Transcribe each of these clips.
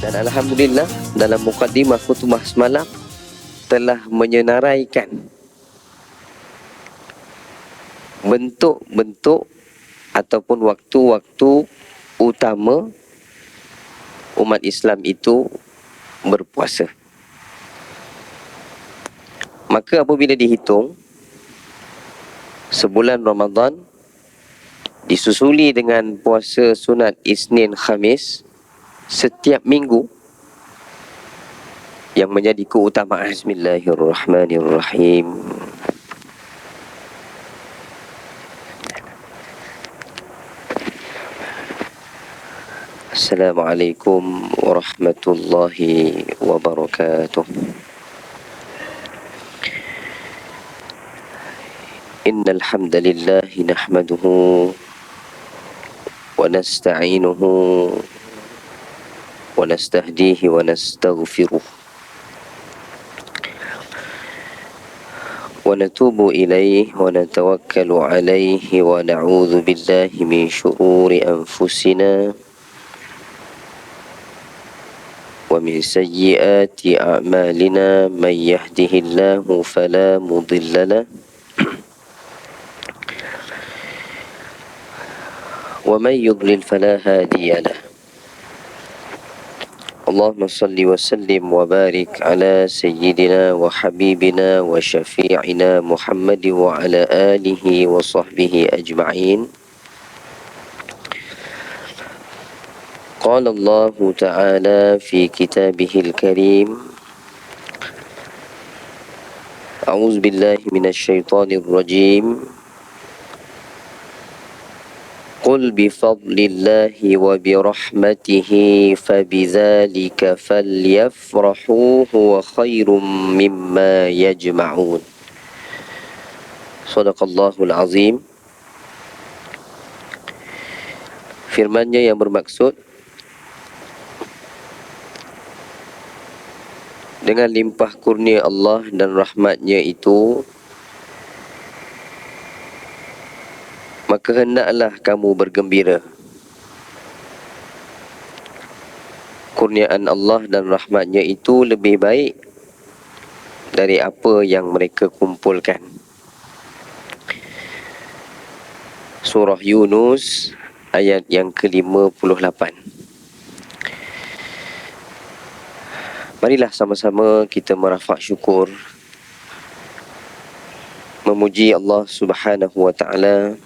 Dan alhamdulillah dalam mukadimah khutbah semalam telah menyenaraikan bentuk-bentuk ataupun waktu-waktu utama umat Islam itu berpuasa. Maka apabila dihitung sebulan Ramadan disusuli dengan puasa sunat Isnin Khamis setiap minggu yang menjadi keutamaan. Bismillahirrahmanirrahim. Assalamualaikum warahmatullahi wabarakatuh. Innal hamdalillah nahmaduhu wa nasta'inuhu wa nastahdihi wa nastaghfiruh wa natubu ilaihi wa natawakkalu alaihi wa na'udzu billahi min syururi anfusina wa min sayyiati a'malina man yahdihillahu fala mudilla lahu wa man yudlil fala hadiya lahu. Allahumma salli wa sallim wa barik ala sayyidina wa habibina wa syafi'ina Muhammad wa ala alihi wa sahbihi ajma'in. Qala Allah Ta'ala fi kitabihil karim, A'udzu billahi minasy syaithanir rajim. Qul bifadlillahi wa birahmatihi fabidzalika falyafrahu huwa khairum mimma yajma'un. Shadaqallahul azim. Firman-Nya yang bermaksud, dengan limpah kurnia Allah dan rahmat-Nya itu, maka hendaklah kamu bergembira. Kurniaan Allah dan rahmat-Nya itu lebih baik dari apa yang mereka kumpulkan. Surah Yunus ayat yang ke-58. Marilah sama-sama kita merafak syukur, memuji Allah Subhanahu wa Ta'ala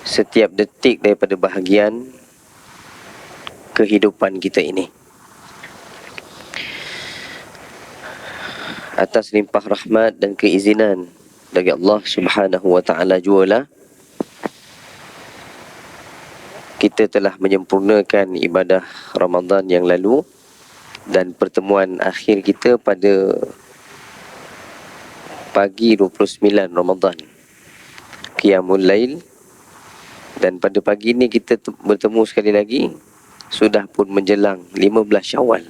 setiap detik daripada bahagian kehidupan kita ini, atas limpah rahmat dan keizinan dari Allah Subhanahu wa Ta'ala jualah kita telah menyempurnakan ibadah Ramadan yang lalu dan pertemuan akhir kita pada pagi 29 Ramadan, Qiyamul Lail. Dan pada pagi ini kita bertemu sekali lagi, sudah pun menjelang 15 Syawal.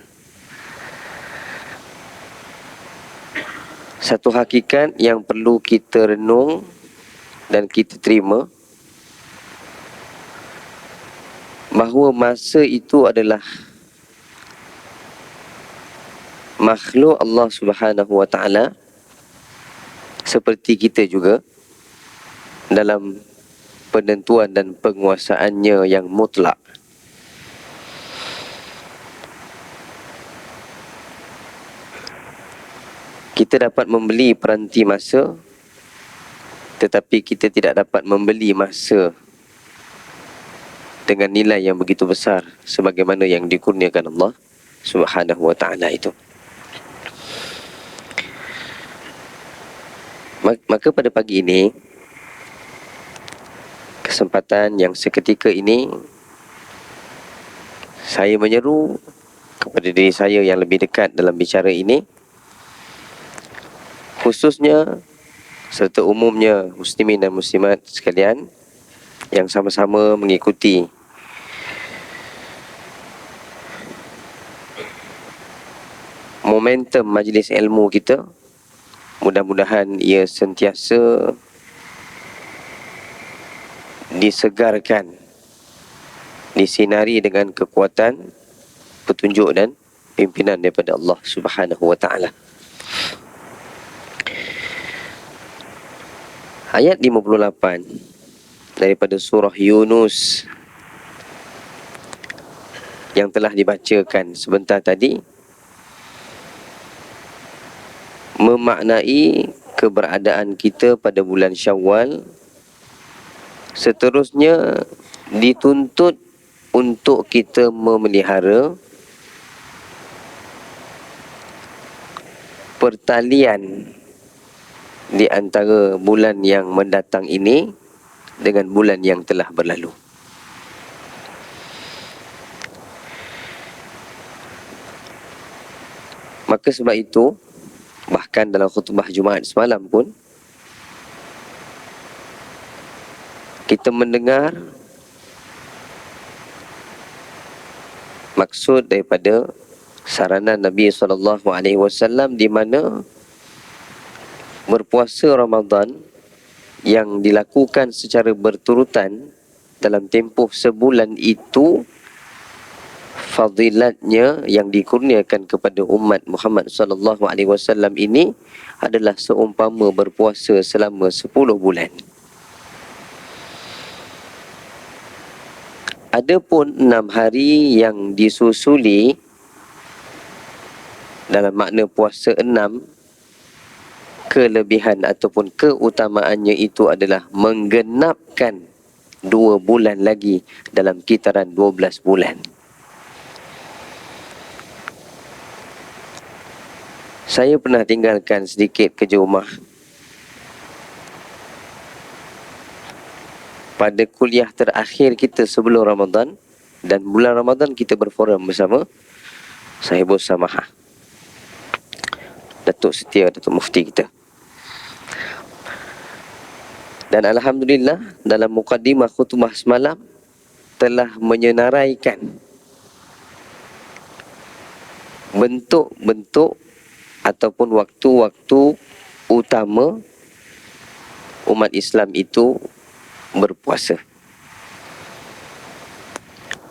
Satu hakikat yang perlu kita renung dan kita terima, bahawa masa itu adalah makhluk Allah Subhanahu wa Ta'ala seperti kita juga, dalam penentuan dan penguasaannya yang mutlak. Kita dapat membeli peranti masa, tetapi kita tidak dapat membeli masa dengan nilai yang begitu besar sebagaimana yang dikurniakan Allah Subhanahu wa Ta'ala itu. Maka pada pagi ini, kesempatan yang seketika ini, saya menyeru kepada diri saya yang lebih dekat dalam bicara ini, khususnya serta umumnya muslimin dan muslimat sekalian yang sama-sama mengikuti momentum majlis ilmu kita. Mudah-mudahan ia sentiasa disegarkan disinari dengan kekuatan petunjuk dan pimpinan daripada Allah Subhanahu wa taala. Ayat 58 daripada surah Yunus yang telah dibacakan sebentar tadi memaknai keberadaan kita pada bulan Syawal. Seterusnya dituntut untuk kita memelihara pertalian di antara bulan yang mendatang ini dengan bulan yang telah berlalu. Maka sebab itu, bahkan dalam khutbah Jumaat semalam pun, kita mendengar maksud daripada saranan Nabi SAW di mana berpuasa Ramadan yang dilakukan secara berturutan dalam tempoh sebulan itu, fadilatnya yang dikurniakan kepada umat Muhammad SAW ini adalah seumpama berpuasa selama 10 bulan. Adapun 6 hari yang disusuli dalam makna puasa 6, kelebihan ataupun keutamaannya itu adalah menggenapkan 2 bulan lagi dalam kitaran 12 bulan. Saya pernah tinggalkan sedikit kerja rumah pada kuliah terakhir kita sebelum Ramadan, dan bulan Ramadan kita berforum bersama Sahibus Samahah, Datuk Setia, Datuk Mufti kita. Dan Alhamdulillah dalam mukaddimah khutbah semalam telah menyenaraikan bentuk-bentuk ataupun waktu-waktu utama umat Islam itu berpuasa.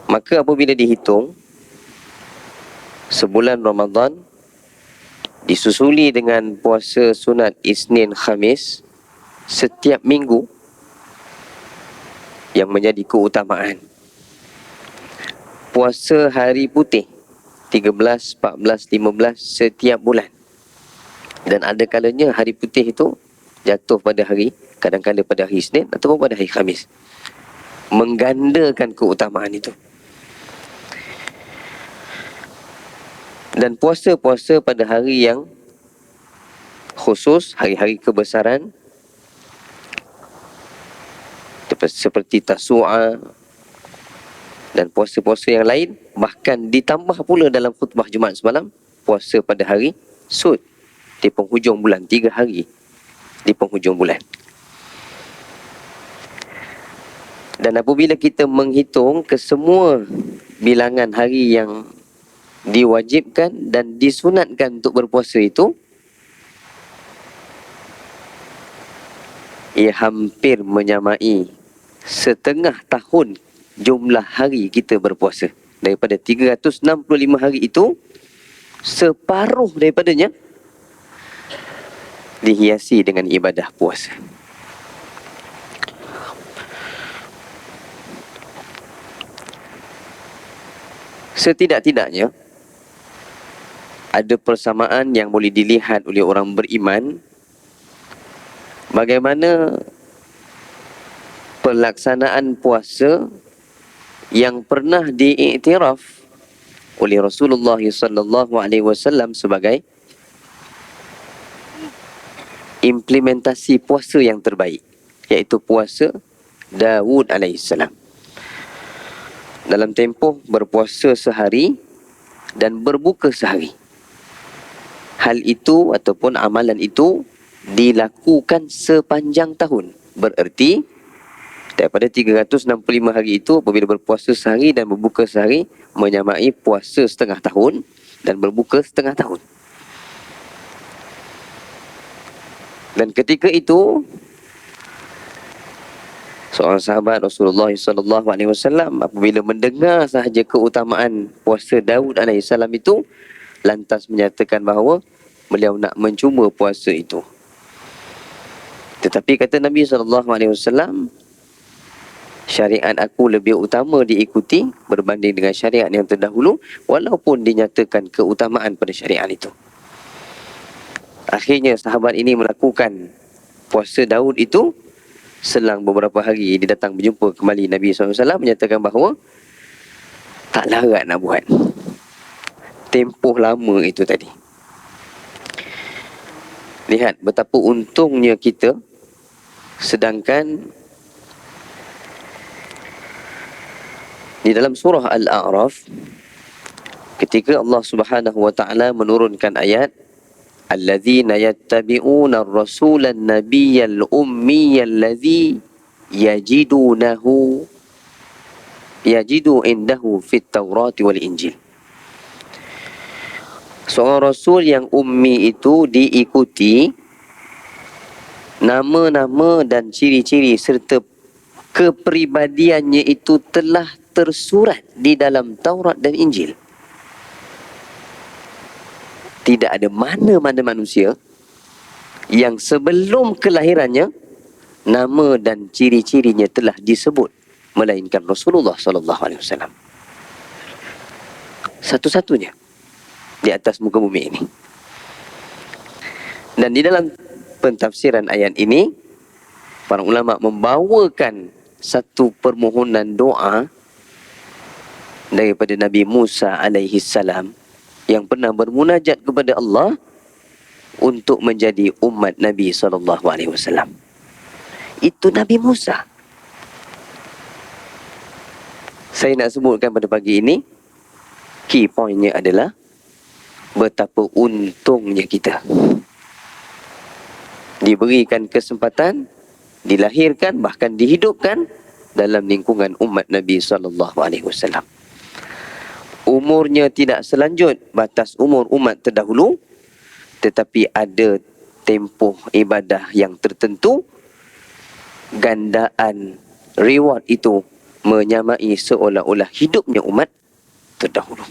Maka apabila dihitung, sebulan Ramadan disusuli dengan puasa sunat Isnin Khamis setiap minggu yang menjadi keutamaan. Puasa hari putih 13, 14, 15 setiap bulan. Dan ada kalanya hari putih itu jatuh pada hari, kadang-kadang pada hari Isnin ataupun pada hari Khamis. Menggandakan keutamaan itu. Dan puasa-puasa pada hari yang khusus, hari-hari kebesaran, seperti Tasu'a dan puasa-puasa yang lain, bahkan ditambah pula dalam khutbah Jumaat semalam, puasa pada hari Sud di penghujung bulan, 3 hari di penghujung bulan. Dan apabila kita menghitung kesemua bilangan hari yang diwajibkan dan disunatkan untuk berpuasa itu, ia hampir menyamai setengah tahun jumlah hari kita berpuasa. Daripada 365 hari itu, separuh daripadanya dihiasi dengan ibadah puasa. Setidak-tidaknya ada persamaan yang boleh dilihat oleh orang beriman, bagaimana pelaksanaan puasa yang pernah diiktiraf oleh Rasulullah SAW sebagai implementasi puasa yang terbaik, iaitu puasa Daud AS. Dalam tempoh berpuasa sehari dan berbuka sehari. Hal itu ataupun amalan itu dilakukan sepanjang tahun. Bererti daripada 365 hari itu, apabila berpuasa sehari dan berbuka sehari, menyamai puasa setengah tahun dan berbuka setengah tahun. Dan ketika itu Seorang sahabat Rasulullah sallallahu alaihi wasallam apabila mendengar sahaja keutamaan puasa Daud alaihi salam itu, lantas menyatakan bahawa beliau nak mencuba puasa itu. Tetapi kata Nabi sallallahu alaihi wasallam, syariat aku lebih utama diikuti berbanding dengan syariat yang terdahulu, walaupun dinyatakan keutamaan pada syariat itu. Akhirnya sahabat ini melakukan puasa Daud itu. Selang beberapa hari dia datang berjumpa kembali Nabi SAW, menyatakan bahawa tak larat nak buat. Tempoh lama itu tadi. Lihat betapa untungnya kita, sedangkan di dalam surah Al-A'raf, ketika Allah Subhanahu wa taala menurunkan ayat alladzina yattabi'una ar-rasulan nabiyyal ummiyal ladzi yajidu indahu fit Taurati wal Injil. Seorang rasul yang ummi itu diikuti nama-nama dan ciri-ciri serta kepribadiannya itu telah tersurat di dalam Taurat dan Injil. Tidak ada mana-mana manusia yang sebelum kelahirannya nama dan ciri-cirinya telah disebut melainkan Rasulullah sallallahu alaihi wasallam. Satu-satunya di atas muka bumi ini. Dan di dalam pentafsiran ayat ini, para ulama membawakan satu permohonan doa daripada Nabi Musa alaihi salam yang pernah bermunajat kepada Allah untuk menjadi umat Nabi SAW. Itu Nabi Musa. Saya nak sebutkan pada pagi ini, key pointnya adalah betapa untungnya kita. Diberikan kesempatan, dilahirkan, bahkan dihidupkan dalam lingkungan umat Nabi SAW. Umurnya tidak selanjut batas umur umat terdahulu, tetapi ada tempoh ibadah yang tertentu. Gandaan reward itu menyamai seolah-olah hidupnya umat terdahulu.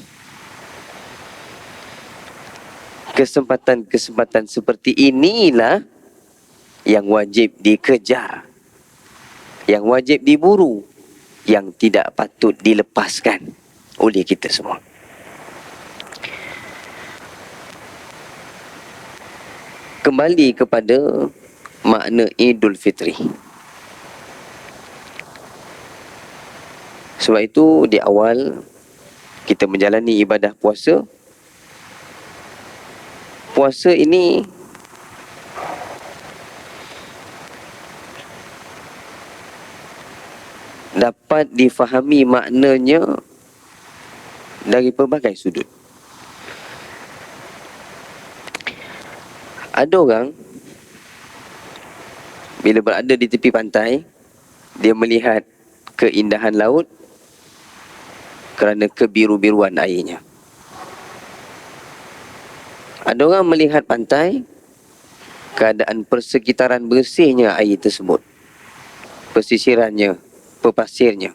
Kesempatan-kesempatan seperti inilah yang wajib dikejar, yang wajib diburu, yang tidak patut dilepaskan oleh kita semua. Kembali kepada makna Idul Fitri. Sebab itu di awal kita menjalani ibadah puasa, puasa ini dapat difahami maknanya dari pelbagai sudut. Ada orang bila berada di tepi pantai, dia melihat keindahan laut kerana kebiru-biruan airnya. Ada orang melihat pantai, keadaan persekitaran bersihnya air tersebut, pesisirannya, pepasirnya.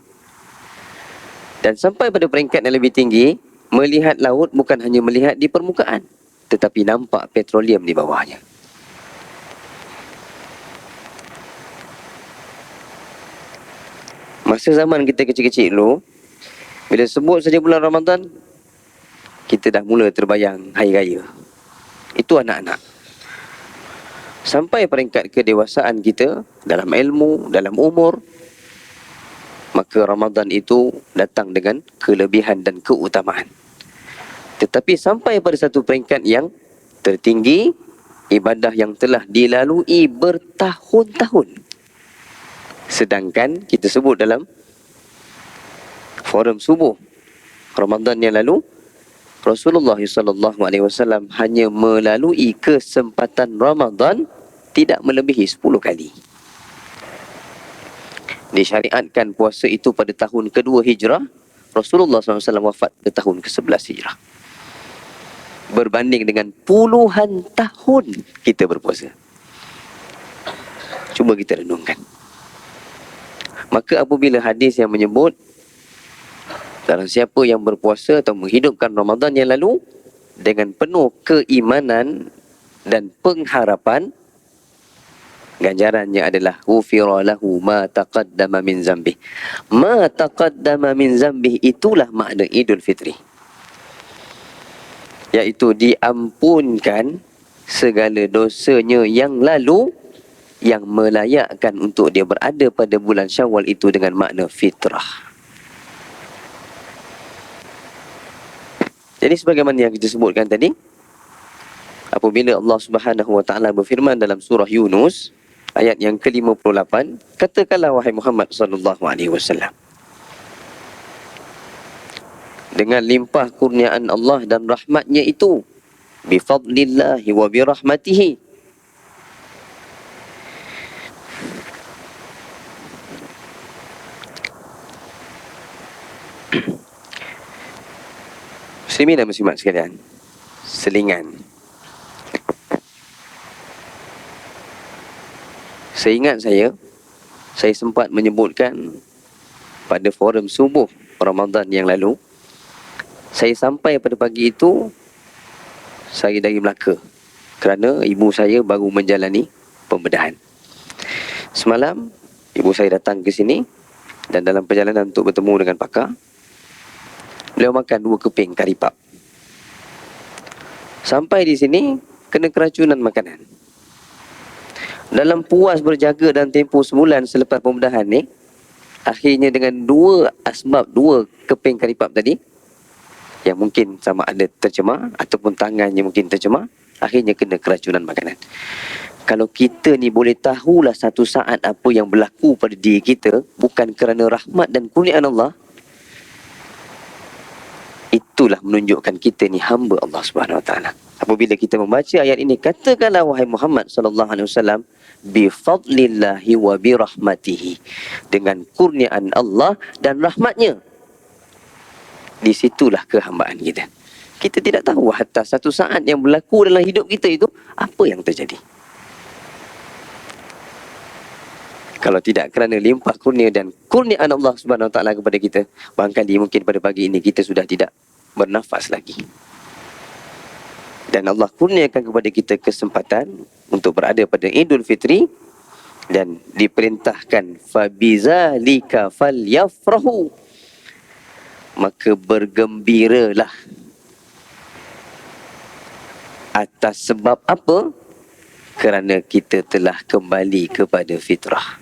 Dan sampai pada peringkat yang lebih tinggi, melihat laut bukan hanya melihat di permukaan, tetapi nampak petroleum di bawahnya. Masa zaman kita kecil-kecil dulu, bila sebut saja bulan Ramadan, kita dah mula terbayang hari raya. Itu anak-anak. Sampai peringkat kedewasaan kita, dalam ilmu, dalam umur, maka Ramadan itu datang dengan kelebihan dan keutamaan. Tetapi sampai pada satu peringkat yang tertinggi, ibadah yang telah dilalui bertahun-tahun. Sedangkan kita sebut dalam forum subuh Ramadan yang lalu, Rasulullah SAW hanya melalui kesempatan Ramadan tidak melebihi 10 kali. Disyariatkan puasa itu pada tahun kedua Hijrah. Rasulullah SAW wafat pada tahun ke-11 Hijrah. Berbanding dengan puluhan tahun kita berpuasa. Cuba kita renungkan. Maka apabila hadis yang menyebut barang siapa yang berpuasa atau menghidupkan Ramadan yang lalu dengan penuh keimanan dan pengharapan, ganjarannya adalah ghufira lahu ma taqaddama min zambih. Ma taqaddama min zambih itulah makna Idul Fitri, iaitu diampunkan segala dosanya yang lalu yang melayakkan untuk dia berada pada bulan Syawal itu dengan makna fitrah. Jadi sebagaimana yang kita sebutkan tadi, apabila Allah Subhanahu wa taala berfirman dalam surah Yunus ayat yang ke-58, katakanlah wahai Muhammad sallallahu alaihi wasallam, dengan limpah kurniaan Allah dan rahmatnya itu, bifadlillahi wa birahmatihi, muslimin dan muslimat sekalian, selingan. Seingat saya sempat menyebutkan pada forum subuh Ramadan yang lalu, saya sampai pada pagi itu, saya dari Melaka kerana ibu saya baru menjalani pembedahan. Semalam, ibu saya datang ke sini dan dalam perjalanan untuk bertemu dengan pakar, beliau makan 2 keping kari pap. Sampai di sini, kena keracunan makanan. Dalam puas berjaga dalam tempoh sebulan selepas pembedahan ni, akhirnya dengan 2 asbab, 2 keping kari pap tadi, yang mungkin sama ada tercemar ataupun tangannya mungkin tercemar, akhirnya kena keracunan makanan. Kalau kita ni boleh tahulah satu saat apa yang berlaku pada diri kita, bukan kerana rahmat dan kurniaan Allah, itulah menunjukkan kita ni hamba Allah Subhanahu Wa Taala. Apabila kita membaca ayat ini, katakanlah wahai Muhammad sallallahu alaihi wasallam, bi fadlillahi wa bi rahmatihi, dengan kurniaan Allah dan rahmatnya. Di situlah kehambaan kita. Kita tidak tahu hatta satu saat yang berlaku dalam hidup kita itu apa yang terjadi. Kalau tidak kerana limpah kurnia dan kurniaan Allah Subhanahu Wa Taala kepada kita, barangkali mungkin pada pagi ini kita sudah tidak bernafas lagi. Dan Allah kurniakan kepada kita kesempatan untuk berada pada Idul Fitri dan diperintahkan fabizalika falyafrahu, maka bergembiralah. Atas sebab apa? Kerana kita telah kembali kepada fitrah.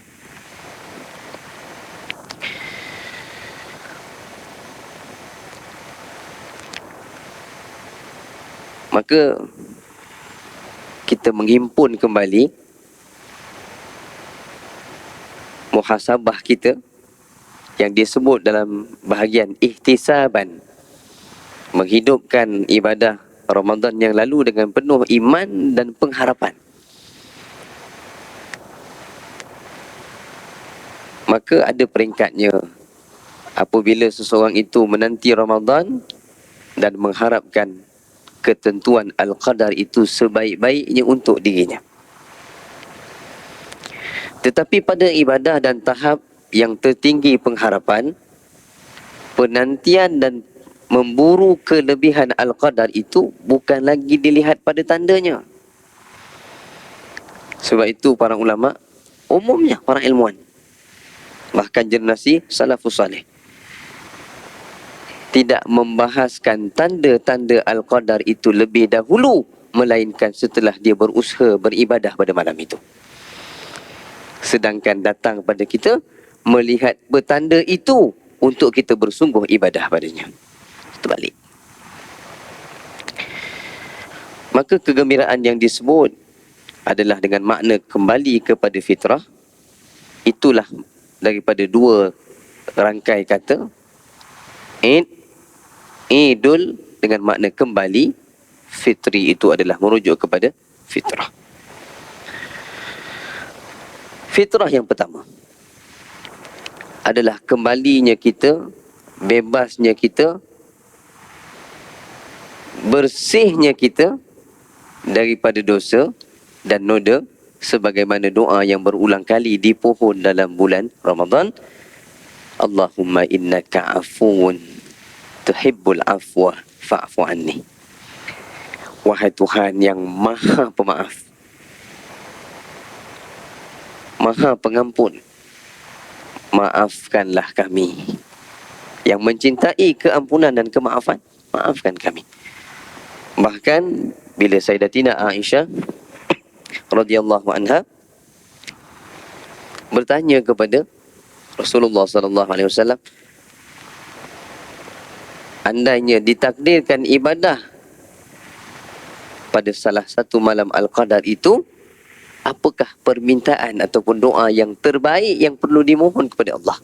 Maka kita menghimpun kembali muhasabah kita yang disebut dalam bahagian ihtisaban, menghidupkan ibadah Ramadan yang lalu dengan penuh iman dan pengharapan. Maka ada peringkatnya apabila seseorang itu menanti Ramadan dan mengharapkan ketentuan Al-Qadar itu sebaik-baiknya untuk dirinya. Tetapi pada ibadah dan tahap yang tertinggi pengharapan, penantian dan memburu kelebihan Al-Qadar itu bukan lagi dilihat pada tandanya. Sebab itu para ulama, umumnya para ilmuwan, bahkan generasi salafus salih, tidak membahaskan tanda-tanda Al-Qadar itu lebih dahulu, melainkan setelah dia berusaha beribadah pada malam itu. Sedangkan datang pada kita melihat bertanda itu untuk kita bersungguh ibadah padanya. Terbalik. Maka kegembiraan yang disebut adalah dengan makna kembali kepada fitrah. Itulah daripada 2 rangkai kata. Idul dengan makna kembali, fitri itu adalah merujuk kepada fitrah. Fitrah yang pertama adalah kembalinya kita, bebasnya kita, bersihnya kita daripada dosa dan noda sebagaimana doa yang berulang kali di pohon dalam bulan Ramadan. Allahumma innaka afuun tuhibbul afwa fa'fu anni. Wahai Tuhan yang maha pemaaf, maha pengampun, maafkanlah kami. Yang mencintai keampunan dan kemaafan, maafkan kami. Bahkan bila Sayyidatina Aisyah radhiyallahu anha bertanya kepada Rasulullah sallallahu alaihi wasallam, andainya ditakdirkan ibadah pada salah satu malam Al-Qadar itu, apakah permintaan ataupun doa yang terbaik yang perlu dimohon kepada Allah?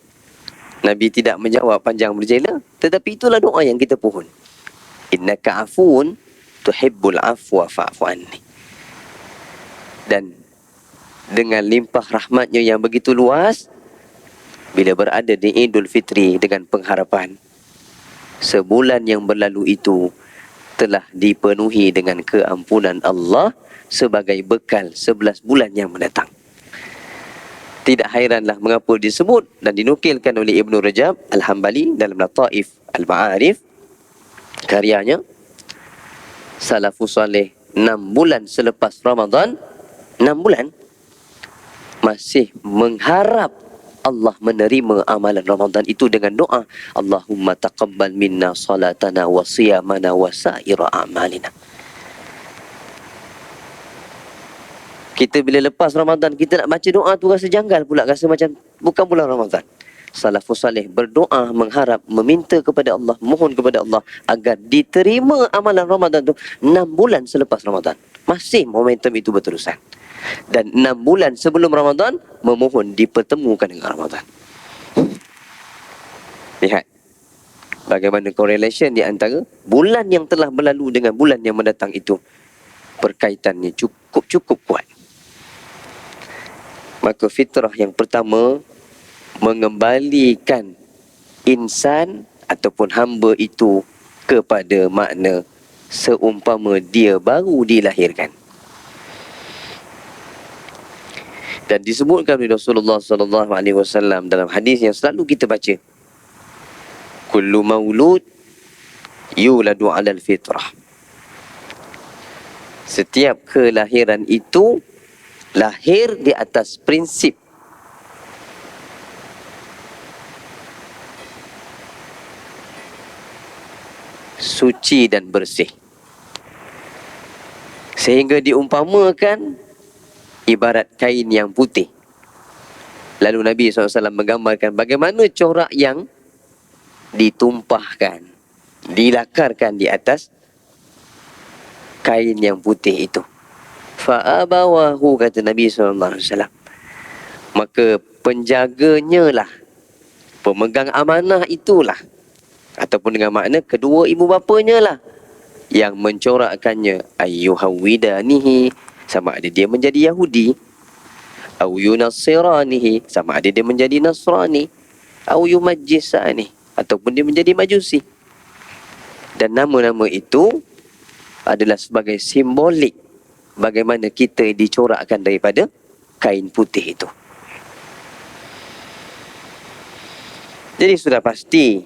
Nabi tidak menjawab panjang berjela, tetapi itulah doa yang kita pohon. Innaka afuun tuhibbul afwa fa'fu anni. Dan dengan limpah rahmatnya yang begitu luas, bila berada di Idul Fitri dengan pengharapan sebulan yang berlalu itu telah dipenuhi dengan keampunan Allah sebagai bekal 11 bulan yang mendatang. Tidak hairanlah mengapa disebut dan dinukilkan oleh Ibn Rajab Al-Hambali dalam Lataif Al-Ma'arif, karyanya, salafus salih 6 bulan selepas Ramadan, 6 bulan masih mengharap Allah menerima amalan Ramadan itu dengan doa, Allahumma taqabbal minna salatana wa siyamana wa sa'ira a'malina. Kita bila lepas Ramadan, kita nak baca doa tu rasa janggal pula, rasa macam bukan bulan Ramadan. Salafus salih berdoa, mengharap, meminta kepada Allah, mohon kepada Allah agar diterima amalan Ramadan tu 6 bulan selepas Ramadan. Masih momentum itu berterusan. Dan 6 bulan sebelum Ramadan, memohon dipertemukan dengan Ramadan. Lihat bagaimana correlation di antara bulan yang telah berlalu dengan bulan yang mendatang itu. Perkaitannya cukup kuat. Maka fitrah yang pertama mengembalikan insan ataupun hamba itu kepada makna seumpama dia baru dilahirkan. Dan disebutkan oleh Rasulullah sallallahu alaihi wasallam dalam hadis yang selalu kita baca, kullu maulud yuladu 'alal fitrah. Setiap kelahiran itu lahir di atas prinsip suci dan bersih. Sehingga diumpamakan ibarat kain yang putih. Lalu Nabi SAW menggambarkan bagaimana corak yang ditumpahkan, dilakarkan di atas kain yang putih itu. Fa'abawahu, kata Nabi SAW. Maka penjaganya lah, pemegang amanah itulah, ataupun dengan makna kedua ibu bapanya lah, yang mencorakkannya. Ayyuhawidanihi, sama ada dia menjadi Yahudi. Au yunassiranihi, sama ada dia menjadi Nasrani. Au yumajjisani, ataupun dia menjadi Majusi. Dan nama-nama itu adalah sebagai simbolik bagaimana kita dicorakkan daripada kain putih itu. Jadi sudah pasti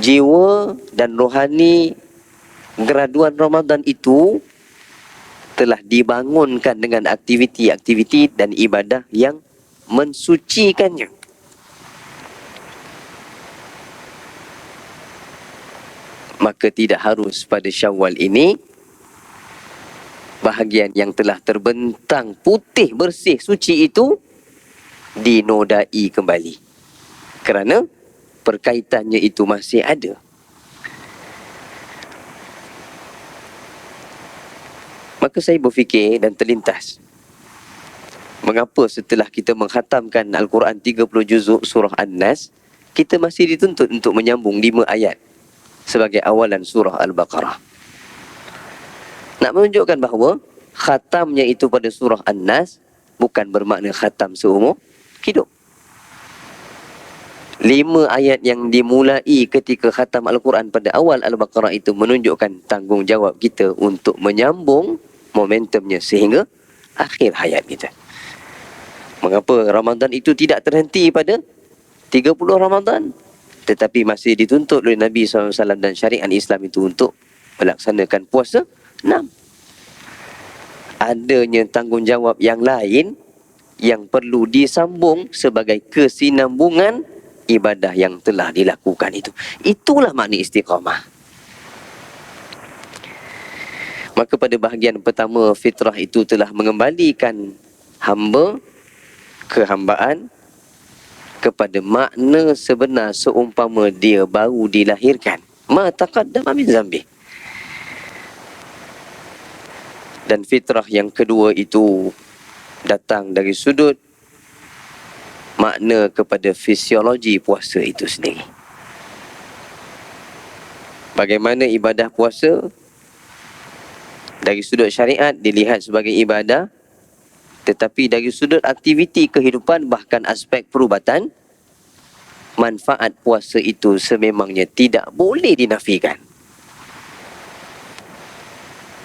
jiwa dan rohani graduan Ramadan itu telah dibangunkan dengan aktiviti-aktiviti dan ibadah yang mensucikannya. Maka tidak harus pada Syawal ini bahagian yang telah terbentang putih, bersih, suci itu dinodai kembali. Kerana perkaitannya itu masih ada. Maka saya berfikir dan terlintas, mengapa setelah kita menghatamkan Al-Quran 30 juzuk surah An-Nas, kita masih dituntut untuk menyambung 5 ayat sebagai awalan surah Al-Baqarah. Nak menunjukkan bahawa khatamnya itu pada surah An-Nas bukan bermakna khatam seumur hidup. 5 ayat yang dimulai ketika khatam Al-Quran pada awal Al-Baqarah itu menunjukkan tanggungjawab kita untuk menyambung momentumnya sehingga akhir hayat kita. Mengapa Ramadan itu tidak terhenti pada 30 Ramadan, tetapi masih dituntut oleh Nabi SAW dan syariat Islam itu untuk melaksanakan puasa 6. Adanya tanggungjawab yang lain yang perlu disambung sebagai kesinambungan ibadah yang telah dilakukan itu. Itulah makna istiqamah. Maka pada bahagian pertama, fitrah itu telah mengembalikan hamba kehambaan kepada makna sebenar seumpama dia baru dilahirkan. Ma taqaddama min zambi. Dan fitrah yang kedua itu datang dari sudut makna kepada fisiologi puasa itu sendiri. Bagaimana ibadah puasa dari sudut syariat dilihat sebagai ibadah, tetapi dari sudut aktiviti kehidupan bahkan aspek perubatan, manfaat puasa itu sememangnya tidak boleh dinafikan.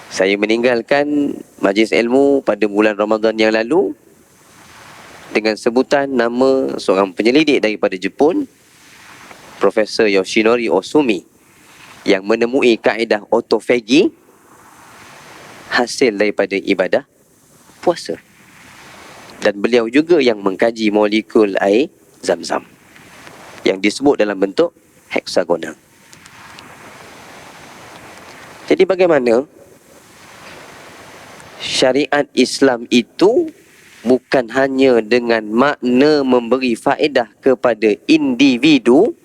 Saya meninggalkan majlis ilmu pada bulan Ramadan yang lalu dengan sebutan nama seorang penyelidik daripada Jepun, Profesor Yoshinori Osumi, yang menemui kaedah autofagi hasil daripada ibadah puasa. Dan beliau juga yang mengkaji molekul air Zam-Zam yang disebut dalam bentuk heksagonal. Jadi bagaimana syariat Islam itu bukan hanya dengan makna memberi faedah kepada individu,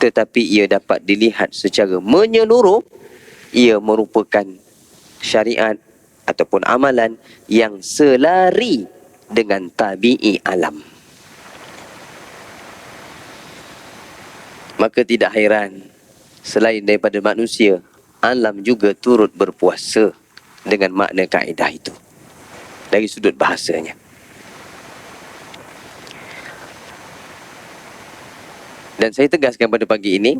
tetapi ia dapat dilihat secara menyeluruh. Ia merupakan syariat ataupun amalan yang selari dengan tabi'i alam. Maka tidak hairan, selain daripada manusia, alam juga turut berpuasa dengan makna kaedah itu dari sudut bahasanya. Dan saya tegaskan pada pagi ini,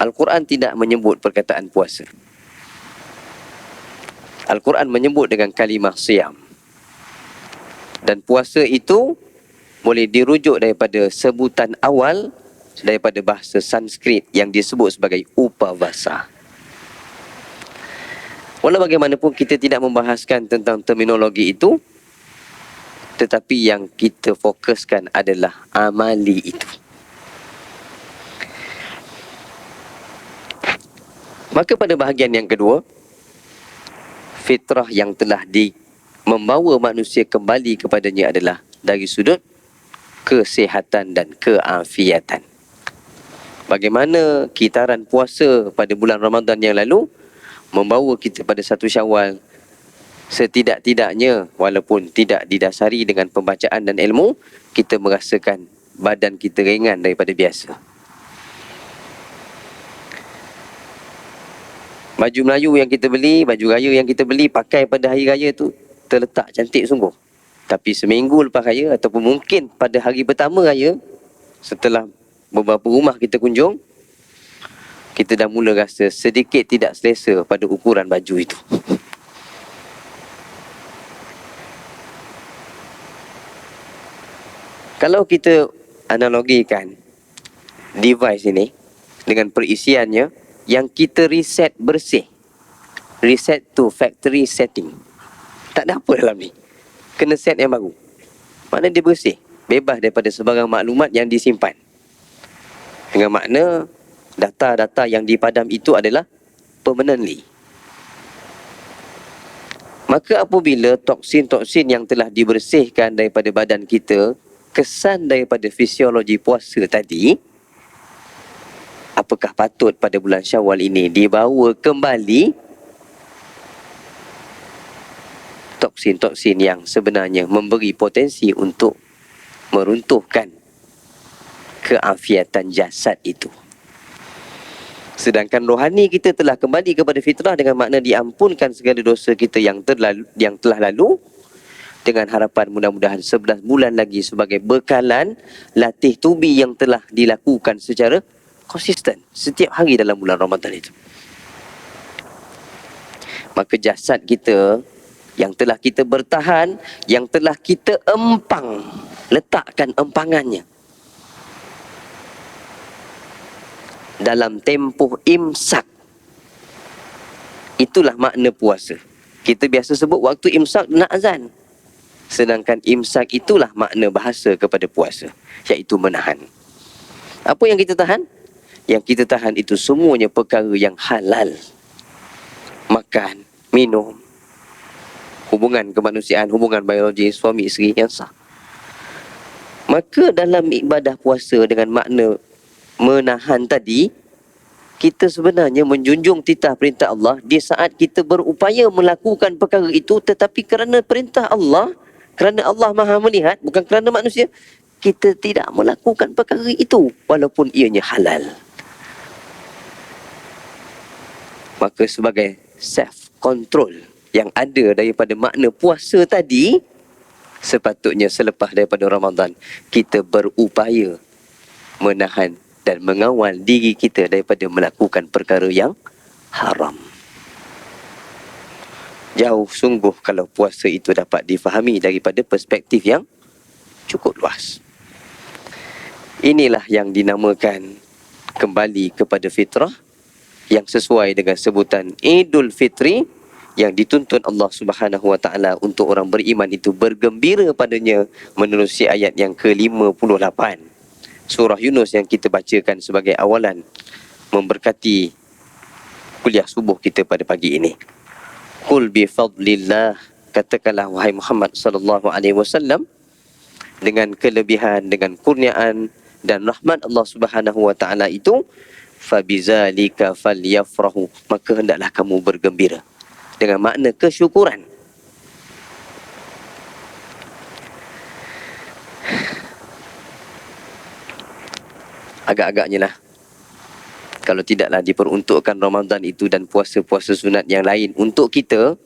Al-Quran tidak menyebut perkataan puasa. Al-Quran menyebut dengan kalimah siyam. Dan puasa itu boleh dirujuk daripada sebutan awal daripada bahasa Sanskrit yang disebut sebagai upavasa. Walau bagaimanapun kita tidak membahaskan tentang terminologi itu, tetapi yang kita fokuskan adalah amali itu. Maka pada bahagian yang kedua, fitrah yang telah membawa manusia kembali kepadanya adalah dari sudut kesihatan dan keafiatan. Bagaimana kitaran puasa pada bulan Ramadan yang lalu membawa kita pada 1 Syawal, setidak-tidaknya walaupun tidak didasari dengan pembacaan dan ilmu, kita merasakan badan kita ringan daripada biasa. Baju Melayu yang kita beli, baju raya yang kita beli, pakai pada hari raya tu terletak cantik sungguh. Tapi seminggu lepas raya ataupun mungkin pada hari pertama raya, setelah beberapa rumah kita kunjung, kita dah mula rasa sedikit tidak selesa pada ukuran baju itu. Kalau kita analogikan device ini dengan perisiannya yang kita reset bersih, reset to factory setting, tak ada apa dalam ni, kena set yang baru. Makna dia bersih, bebas daripada sebarang maklumat yang disimpan. Dengan makna data-data yang dipadam itu adalah permanently. Maka apabila toksin-toksin yang telah dibersihkan daripada badan kita, kesan daripada fisiologi puasa tadi, apakah patut pada bulan Syawal ini dibawa kembali toksin-toksin yang sebenarnya memberi potensi untuk meruntuhkan keafiatan jasad itu. Sedangkan rohani kita telah kembali kepada fitrah dengan makna diampunkan segala dosa kita yang telah lalu, dengan harapan mudah-mudahan 11 bulan lagi sebagai bekalan latih tubi yang telah dilakukan secara konsisten setiap hari dalam bulan Ramadan itu. Maka jasad kita yang telah kita bertahan, yang telah kita empang, letakkan empangannya dalam tempoh imsak. Itulah makna puasa. Kita biasa sebut waktu imsak nak azan. Sedangkan imsak itulah makna bahasa kepada puasa, iaitu menahan. Apa yang kita tahan? Yang kita tahan itu semuanya perkara yang halal. Makan, minum, hubungan kemanusiaan, hubungan biologi suami isteri yang sah. Maka dalam ibadah puasa dengan makna menahan tadi, kita sebenarnya menjunjung titah perintah Allah di saat kita berupaya melakukan perkara itu, tetapi kerana perintah Allah, kerana Allah Maha melihat, bukan kerana manusia, kita tidak melakukan perkara itu walaupun ianya halal. Maka sebagai self control yang ada daripada makna puasa tadi, sepatutnya selepas daripada Ramadan kita berupaya menahan dan mengawal diri kita daripada melakukan perkara yang haram. Jauh sungguh kalau puasa itu dapat difahami daripada perspektif yang cukup luas. Inilah yang dinamakan kembali kepada fitrah, yang sesuai dengan sebutan Idul Fitri, yang dituntun Allah Subhanahu Wa Taala untuk orang beriman itu bergembira padanya, menerusi ayat yang ke-58 surah Yunus yang kita bacakan sebagai awalan memberkati kuliah subuh kita pada pagi ini. Qul bi fadlillah, katakanlah wahai Muhammad sallallahu alaihi wasallam, dengan kelebihan, dengan kurniaan dan rahmat Allah Subhanahu Wa Taala itu, fabizalika falyafrahu, maka hendaklah kamu bergembira, dengan makna kesyukuran. Agak-agaknya lah, kalau tidaklah diperuntukkan Ramadan itu dan puasa-puasa sunat yang lain untuk kita,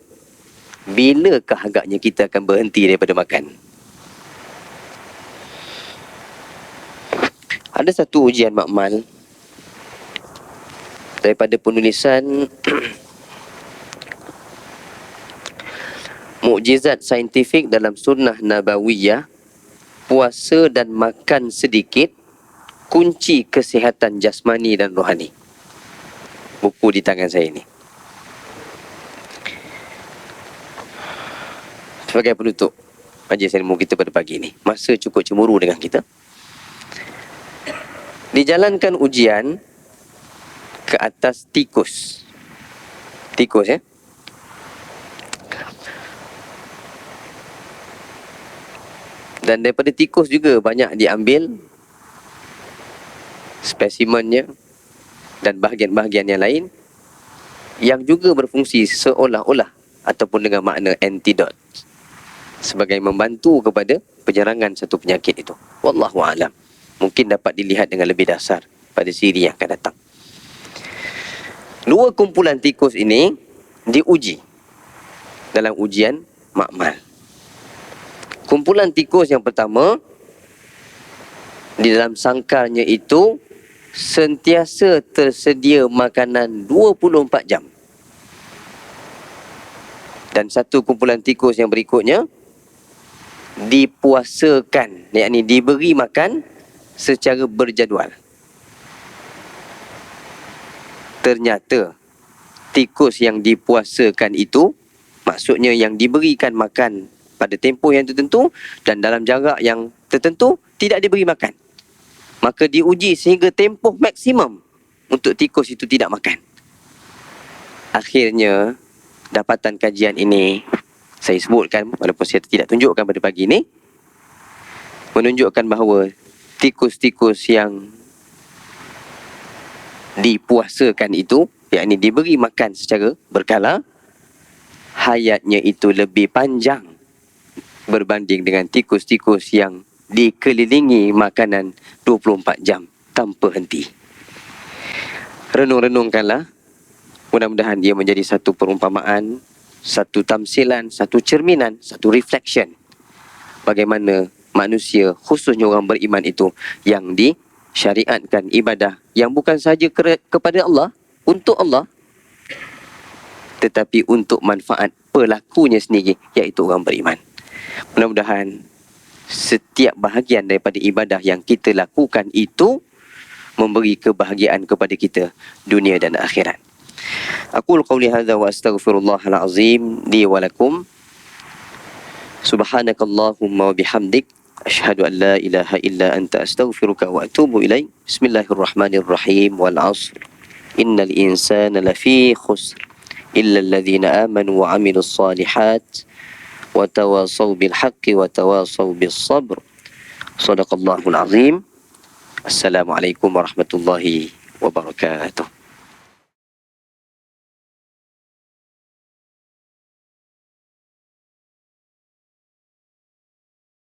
bilakah agaknya kita akan berhenti daripada makan? Ada satu ujian makmal daripada penulisan Mukjizat Saintifik dalam Sunnah Nabawiyah, puasa dan makan sedikit kunci kesihatan jasmani dan rohani. Buku di tangan saya ini. Sebagai penutup majlis ilmu kita pada pagi ini, masa cukup cemburu dengan kita. Dijalankan ujian ke atas tikus. Tikus, ya. Dan daripada tikus juga banyak diambil spesimennya dan bahagian-bahagian yang lain yang juga berfungsi seolah-olah ataupun dengan makna antidot, sebagai membantu kepada penyerangan satu penyakit itu. Wallahu a'lam. Mungkin dapat dilihat dengan lebih dasar pada siri yang akan datang. Dua kumpulan tikus ini diuji dalam ujian makmal. Kumpulan tikus yang pertama, di dalam sangkarnya itu sentiasa tersedia makanan 24 jam. Dan satu kumpulan tikus yang berikutnya dipuasakan, yakni diberi makan secara berjadual. Ternyata tikus yang dipuasakan itu, maksudnya yang diberikan makan pada tempoh yang tertentu dan dalam jarak yang tertentu, tidak diberi makan. Maka diuji sehingga tempoh maksimum untuk tikus itu tidak makan. Akhirnya, dapatan kajian ini saya sebutkan, walaupun saya tidak tunjukkan pada pagi ini, menunjukkan bahawa tikus-tikus yang dipuasakan itu, yakni diberi makan secara berkala, hayatnya itu lebih panjang berbanding dengan tikus-tikus yang dikelilingi makanan 24 jam tanpa henti. Renung-renungkanlah. Mudah-mudahan ia menjadi satu perumpamaan, satu tamsilan, satu cerminan, satu reflection bagaimana manusia, khususnya orang beriman itu, yang disyariatkan ibadah yang bukan sahaja kepada Allah, untuk Allah, tetapi untuk manfaat pelakunya sendiri, iaitu orang beriman. Mudah-mudahan setiap bahagian daripada ibadah yang kita lakukan itu memberi kebahagiaan kepada kita dunia dan akhirat. Aqul qawli hadza wa astaghfirullahal azim li wa lakum. Subhanakallahumma wa bihamdik asyhadu an la ilaha illa anta astaghfiruka wa atubu ilaik. Bismillahirrahmanirrahim. Wal 'ashr. Innal insana lafi khusr illa alladhina amanu wa 'amilus shalihat wa tawasaw bil haqqi wa tawasaw bis sabr. Shadaqallahul azim. Assalamualaikum warahmatullahi wabarakatuh.